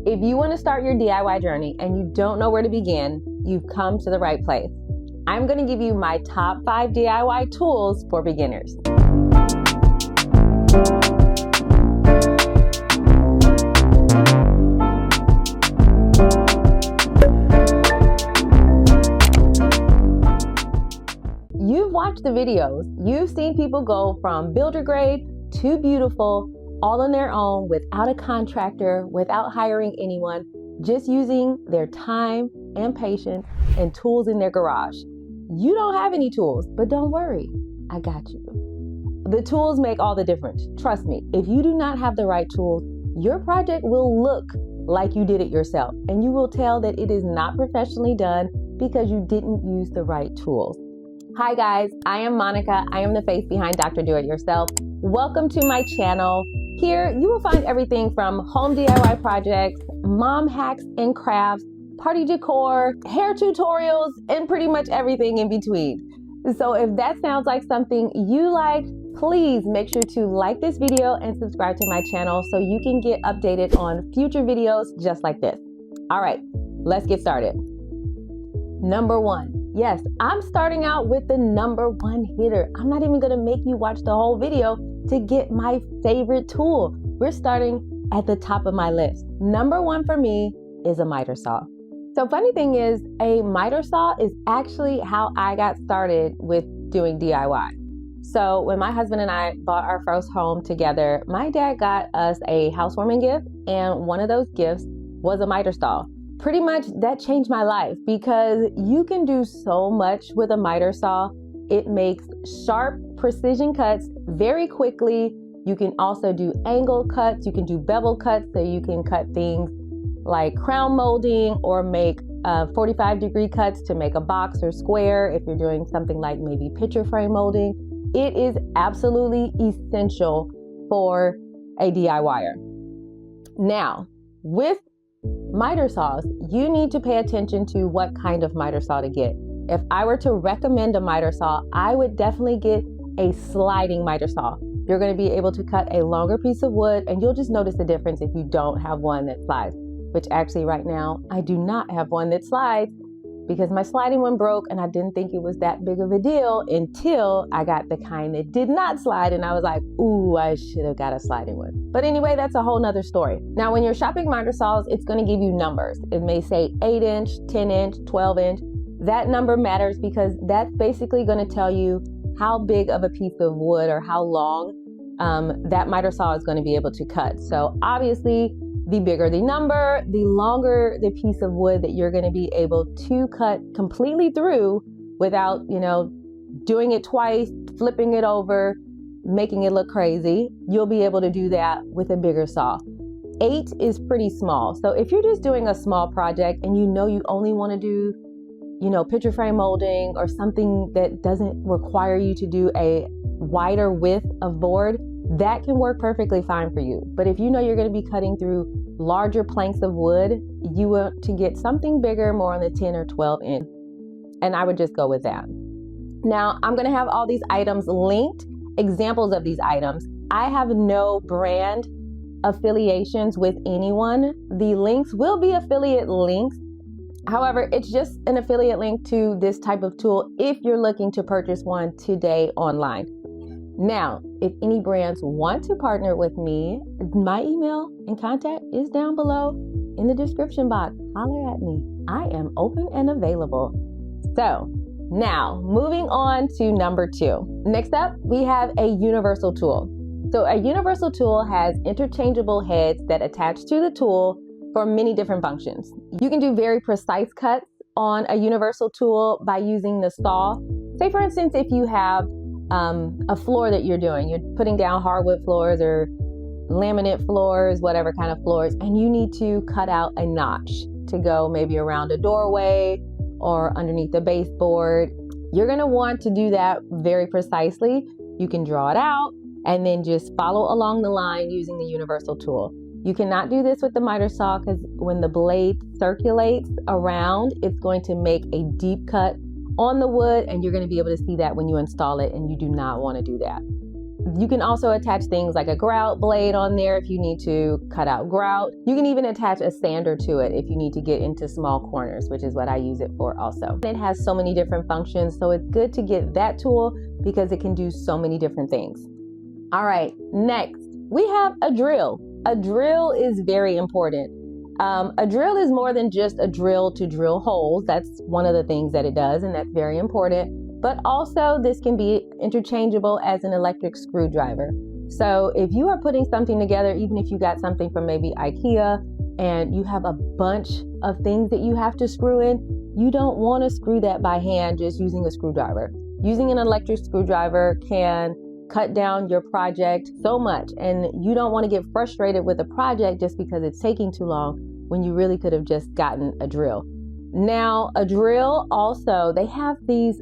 If you want to start your DIY journey and you don't know where to begin, you've come to the right place. I'm going to give you my top 5 DIY tools for beginners. You've watched the videos. You've seen people go from builder grade to beautiful all on their own, without a contractor, without hiring anyone, just using their time and patience and tools in their garage. You don't have any tools, but don't worry, I got you. The tools make all the difference. Trust me, if you do not have the right tools, your project will look like you did it yourself, and you will tell that it is not professionally done because you didn't use the right tools. Hi guys, I am Monica. I am the face behind Dr. Do It Yourself. Welcome to my channel. Here you will find everything from home DIY projects, mom hacks and crafts, party decor, hair tutorials, and pretty much everything in between. So if that sounds like something you like, please make sure to like this video and subscribe to my channel so you can get updated on future videos just like this. All right, let's get started. Number 1. Yes, I'm starting out with the number 1 hitter. I'm not even gonna make you watch the whole video to get my favorite tool. We're starting at the top of my list. Number 1 for me is a miter saw. So funny thing is, a miter saw is actually how I got started with doing DIY. So when my husband and I bought our first home together, my dad got us a housewarming gift, and one of those gifts was a miter saw. Pretty much that changed my life because you can do so much with a miter saw. It makes sharp precision cuts very quickly. You can also do angle cuts. You can do bevel cuts, so you can cut things like crown molding or make 45-degree cuts to make a box or square if you're doing something like maybe picture frame molding. It is absolutely essential for a DIYer. Now, with miter saws, you need to pay attention to what kind of miter saw to get. If I were to recommend a miter saw, I would definitely get a sliding miter saw. You're going to be able to cut a longer piece of wood, and you'll just notice the difference if you don't have one that slides, which actually right now I do not have one that slides because my sliding one broke and I didn't think it was that big of a deal until I got the kind that did not slide, and I was like, ooh, I should have got a sliding one. But anyway, that's a whole nother story. Now, when you're shopping miter saws, it's going to give you numbers. It may say 8-inch, 10-inch, 12-inch. That number matters because that's basically going to tell you how big of a piece of wood or how long that miter saw is going to be able to cut. So obviously, the bigger the number, the longer the piece of wood that you're going to be able to cut completely through without, doing it twice, flipping it over, making it look crazy. You'll be able to do that with a bigger saw. 8 is pretty small. So if you're just doing a small project and you only want to do, picture frame molding or something that doesn't require you to do a wider width of board, that can work perfectly fine for you. But if you're going to be cutting through larger planks of wood, you want to get something bigger, more on the 10 or 12 inch. And I would just go with that. Now, I'm going to have all these items linked, examples of these items. I have no brand affiliations with anyone. The links will be affiliate links. However, it's just an affiliate link to this type of tool if you're looking to purchase one today online. Now, if any brands want to partner with me, my email and contact is down below in the description box. Holler at me. I am open and available. So now moving on to number 2. Next up, we have a universal tool. So a universal tool has interchangeable heads that attach to the tool for many different functions. You can do very precise cuts on a universal tool by using the saw. Say for instance, if you have a floor that you're putting down hardwood floors or laminate floors, whatever kind of floors, and you need to cut out a notch to go maybe around a doorway or underneath the baseboard. You're going to want to do that very precisely. You can draw it out and then just follow along the line using the universal tool. You cannot do this with the miter saw because when the blade circulates around, it's going to make a deep cut on the wood, and you're going to be able to see that when you install it, and you do not want to do that. You can also attach things like a grout blade on there if you need to cut out grout. You can even attach a sander to it if you need to get into small corners, which is what I use it for also. It has so many different functions, so it's good to get that tool because it can do so many different things. All right, next we have a drill. A drill is very important. A drill is more than just a drill to drill holes. That's one of the things that it does, and that's very important. But also this can be interchangeable as an electric screwdriver. So if you are putting something together, even if you got something from maybe IKEA and you have a bunch of things that you have to screw in, you don't want to screw that by hand just using a screwdriver. Using an electric screwdriver can cut down your project so much, and you don't want to get frustrated with a project just because it's taking too long when you really could have just gotten a drill. Now, a drill also, they have these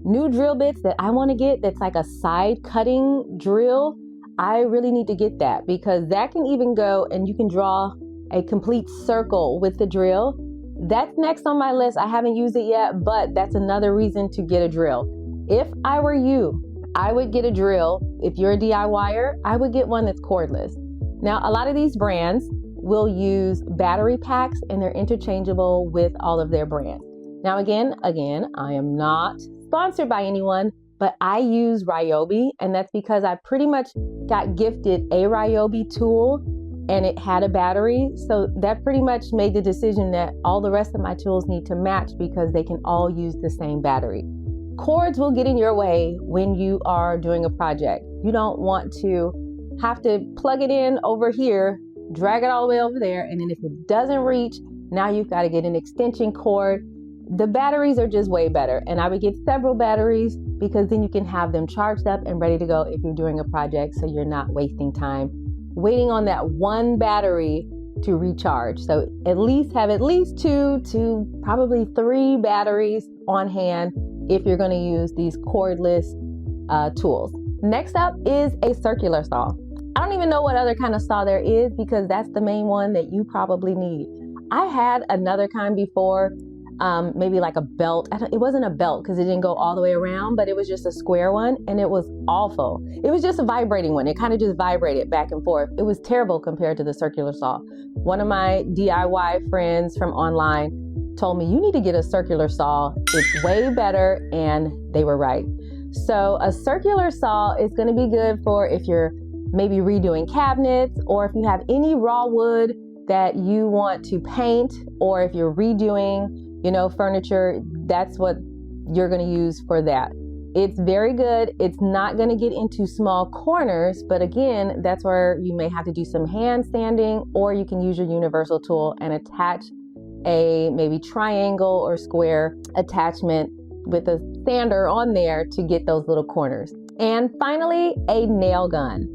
new drill bits that I want to get that's like a side cutting drill. I really need to get that because that can even go and you can draw a complete circle with the drill. That's next on my list. I haven't used it yet, but that's another reason to get a drill. If I were you, I would get a drill. If you're a DIYer, I would get one that's cordless. Now, a lot of these brands will use battery packs and they're interchangeable with all of their brands. Now, again, I am not sponsored by anyone, but I use Ryobi, and that's because I pretty much got gifted a Ryobi tool and it had a battery. So that pretty much made the decision that all the rest of my tools need to match because they can all use the same battery. Cords will get in your way when you are doing a project. You don't want to have to plug it in over here, drag it all the way over there, and then if it doesn't reach, now you've got to get an extension cord. The batteries are just way better, and I would get several batteries because then you can have them charged up and ready to go if you're doing a project, so you're not wasting time waiting on that one battery to recharge. So at least have at least 2 to probably 3 batteries on hand if you're going to use these cordless tools. Next up is a circular saw. I don't even know what other kind of saw there is because that's the main one that you probably need. I had another kind before, maybe like a belt. It wasn't a belt because it didn't go all the way around, but it was just a square one and it was awful. It was just a vibrating one. It kind of just vibrated back and forth. It was terrible compared to the circular saw. One of my DIY friends from online told me, you need to get a circular saw. It's way better, and they were right. So a circular saw is going to be good for if you're maybe redoing cabinets, or if you have any raw wood that you want to paint, or if you're redoing, furniture, that's what you're going to use for that. It's very good. It's not going to get into small corners, but again, that's where you may have to do some hand sanding, or you can use your universal tool and attach a maybe triangle or square attachment with a sander on there to get those little corners. And finally, a nail gun.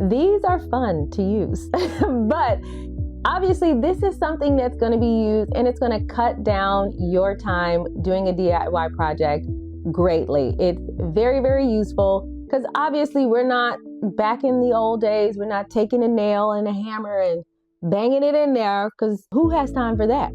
These are fun to use, but obviously this is something that's going to be used and it's going to cut down your time doing a DIY project greatly. It's very, very useful because obviously we're not back in the old days. We're not taking a nail and a hammer and banging it in there because who has time for that?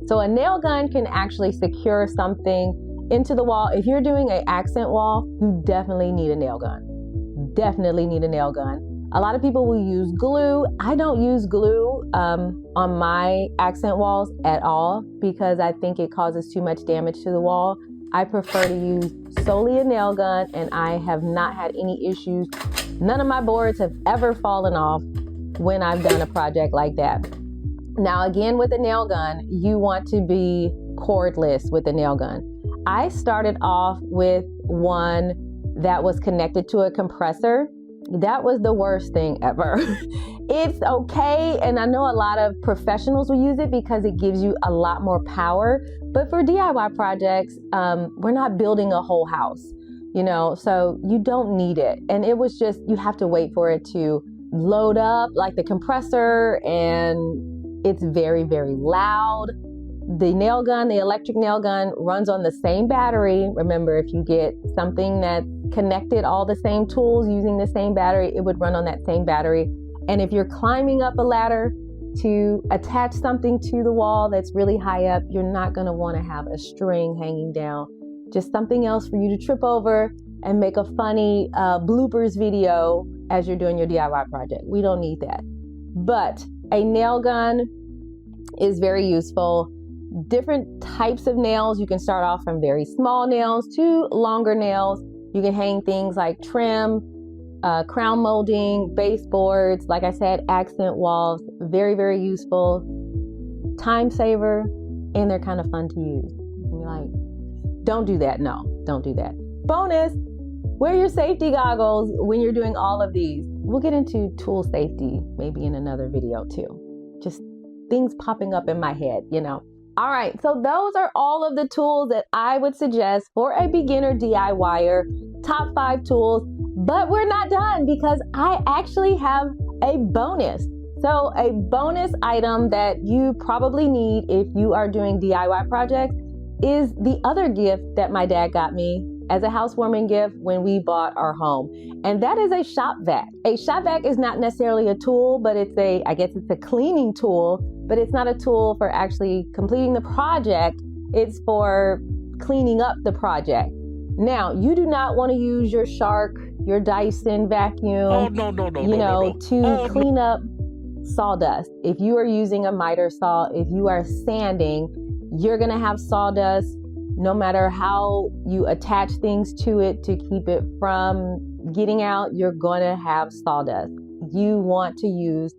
So a nail gun can actually secure something into the wall. If you're doing an accent wall, you definitely need a nail gun. Definitely need a nail gun. A lot of people will use glue. I don't use glue on my accent walls at all because I think it causes too much damage to the wall. I prefer to use solely a nail gun, and I have not had any issues. None of my boards have ever fallen off when I've done a project like that. Now, again, with a nail gun, you want to be cordless with a nail gun. I started off with one that was connected to a compressor. That was the worst thing ever. It's okay, and I know a lot of professionals will use it because it gives you a lot more power, but for DIY projects, we're not building a whole house, so you don't need it. And it was just, you have to wait for it to load up like the compressor, and it's very, very loud. The nail gun, the electric nail gun, runs on the same battery. Remember, if you get something that connected all the same tools using the same battery, it would run on that same battery. And if you're climbing up a ladder to attach something to the wall that's really high up, you're not going to want to have a string hanging down. Just something else for you to trip over and make a funny bloopers video as you're doing your DIY project. We don't need that. But a nail gun is very useful. Different types of nails. You can start off from very small nails to longer nails. You can hang things like trim, crown molding, baseboards, like I said, accent walls. Very, very useful. Time saver, and they're kind of fun to use. You're like, don't do that. No, don't do that. Bonus, wear your safety goggles when you're doing all of these. We'll get into tool safety maybe in another video too. Just things popping up in my head, you know. All right, so those are all of the tools that I would suggest for a beginner DIYer, top 5 tools, but we're not done because I actually have a bonus. So a bonus item that you probably need if you are doing DIY projects is the other gift that my dad got me as a housewarming gift when we bought our home. And that is a shop vac. A shop vac is not necessarily a tool, but I guess it's a cleaning tool, but it's not a tool for actually completing the project. It's for cleaning up the project. Now, you do not want to use your Shark, your Dyson vacuum, to clean up sawdust. If you are using a miter saw, if you are sanding, you're going to have sawdust no matter how you attach things to it to keep it from getting out. You're going to have sawdust. You want to use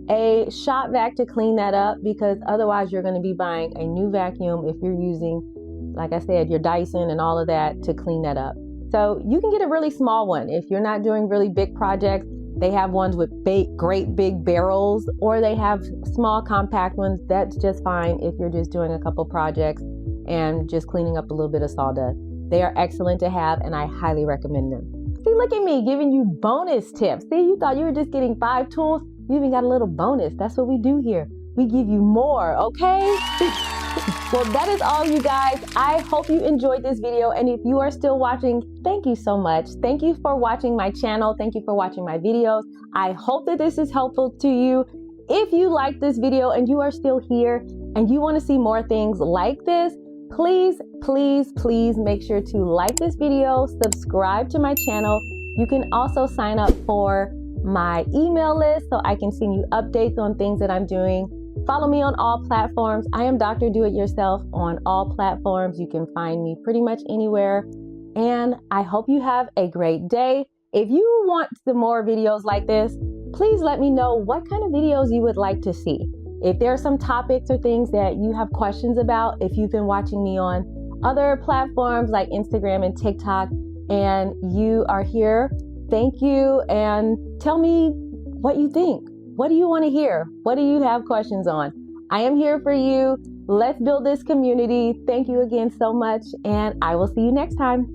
a shop vac to clean that up, because otherwise you're going to be buying a new vacuum if you're using, like I said, your Dyson and all of that to clean that up. So you can get a really small one. If you're not doing really big projects, they have ones with great big barrels, or they have small compact ones. That's just fine if you're just doing a couple projects and just cleaning up a little bit of sawdust. They are excellent to have, and I highly recommend them. See, look at me giving you bonus tips. See, you thought you were just getting 5 tools. You even got a little bonus. That's what we do here. We give you more, okay? Well, that is all, you guys. I hope you enjoyed this video. And if you are still watching, thank you so much. Thank you for watching my channel. Thank you for watching my videos. I hope that this is helpful to you. If you like this video and you are still here and you want to see more things like this, please, please, please make sure to like this video, subscribe to my channel. You can also sign up for my email list so I can send you updates on things that I'm doing. Follow me on all platforms. I am Dr. Do It Yourself on all platforms. You can find me pretty much anywhere. And I hope you have a great day. If you want some more videos like this, please let me know what kind of videos you would like to see. If there are some topics or things that you have questions about, if you've been watching me on other platforms like Instagram and TikTok and you are here, thank you, and tell me what you think. What do you want to hear? What do you have questions on? I am here for you. Let's build this community. Thank you again so much, and I will see you next time.